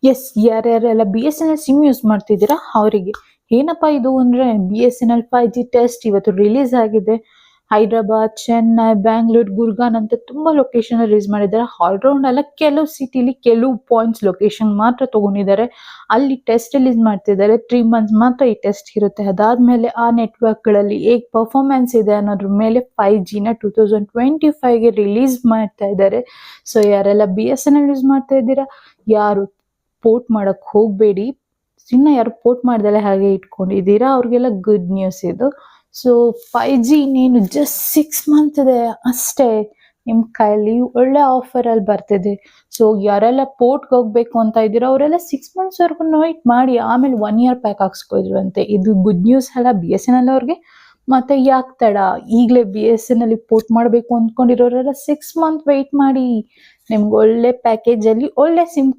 S, ಯಾರ್ಯಾರೆಲ್ಲ BSNL sim use ಮಾಡ್ತಿದ್ದೀರಾ ಅವರಿಗೆ. ಏನಪ್ಪಾ ಇದು ಅಂದ್ರೆ BSNL 5G ಟೆಸ್ಟ್ ಇವತ್ತು ರಿಲೀಸ್ ಆಗಿದೆ. ಹೈದರಾಬಾದ್, ಚೆನ್ನೈ, ಬ್ಯಾಂಗ್ಳೂರ್, ಗುರ್ಗಾನ್ ಅಂತ ತುಂಬಾ ಲೊಕೇಶನ್ ರಿಲೀಸ್ ಮಾಡಿದ್ದಾರೆ. ಆಲ್ರೌಂಡ್ ಅಲ್ಲ, ಕೆಲವು ಸಿಟಿಲಿ ಕೆಲವು ಪಾಯಿಂಟ್ಸ್ ಲೊಕೇಶನ್ ಮಾತ್ರ ತಗೊಂಡಿದ್ದಾರೆ. ಅಲ್ಲಿ ಟೆಸ್ಟ್ ರಿಲೀಸ್ ಮಾಡ್ತಿದ್ದಾರೆ. 3 ಮಂತ್ಸ್ ಮಾತ್ರ ಈ ಟೆಸ್ಟ್ ಇರುತ್ತೆ. ಅದಾದ್ಮೇಲೆ ಆ ನೆಟ್ವರ್ಕ್ ಗಳಲ್ಲಿ ಹೇಗ್ ಪರ್ಫಾರ್ಮೆನ್ಸ್ ಇದೆ ಅನ್ನೋದ್ರ ಮೇಲೆ 5G ನ 2025ಗೆ ರಿಲೀಸ್ ಮಾಡ್ತಾ ಇದ್ದಾರೆ. ಸೊ ಯಾರೆಲ್ಲ BSNL ಯೂಸ್ ಮಾಡ್ತಾ ಇದ್ದೀರಾ, ಯಾರು ಪೋರ್ಟ್ ಮಾಡಕ್ ಹೋಗ್ಬೇಡಿ. ಇನ್ನ ಯಾರು ಪೋರ್ಟ್ ಮಾಡ್ದಲೆ ಹಾಗೆ ಇಟ್ಕೊಂಡಿದ್ದೀರಾ ಅವ್ರಿಗೆಲ್ಲ ಗುಡ್ ನ್ಯೂಸ್ ಇದು. ಸೊ 5G ಇನ್ನೇನು ಜಸ್ಟ್ 6 ಮಂತ್ ಇದೆ ಅಷ್ಟೇ ನಿಮ್ ಕೈಲಿ. ಒಳ್ಳೆ ಆಫರ್ ಅಲ್ಲಿ ಬರ್ತಿದೆ. ಸೊ ಯಾರೆಲ್ಲ ಪೋರ್ಟ್ಗೆ ಹೋಗ್ಬೇಕು ಅಂತ ಇದ್ದೀರಾ ಅವರೆಲ್ಲ 6 ಮಂತ್ಸ್ ವರ್ಗು ವೆಯ್ಟ್ ಮಾಡಿ, ಆಮೇಲೆ 1 ಇಯರ್ ಪ್ಯಾಕ್ ಹಾಕ್ಸ್ಕೊಳ್ವಂತೆ. ಇದು ಗುಡ್ ನ್ಯೂಸ್ ಅಲ್ಲ BSNL ಅವ್ರಿಗೆ. ಮತ್ತೆ ಯಾಕೆ ತಡ, ಈಗಲೇ BSNL ಪೋರ್ಟ್ ಮಾಡಬೇಕು ಅಂದ್ಕೊಂಡಿರೋರೆಲ್ಲ 6 ಮಂತ್ ವೆಯ್ಟ್ ಮಾಡಿ. ನಿಮ್ಗೆ ಒಳ್ಳೆ ಪ್ಯಾಕೇಜ್ ಅಲ್ಲಿ ಒಳ್ಳೆ ಸಿಮ್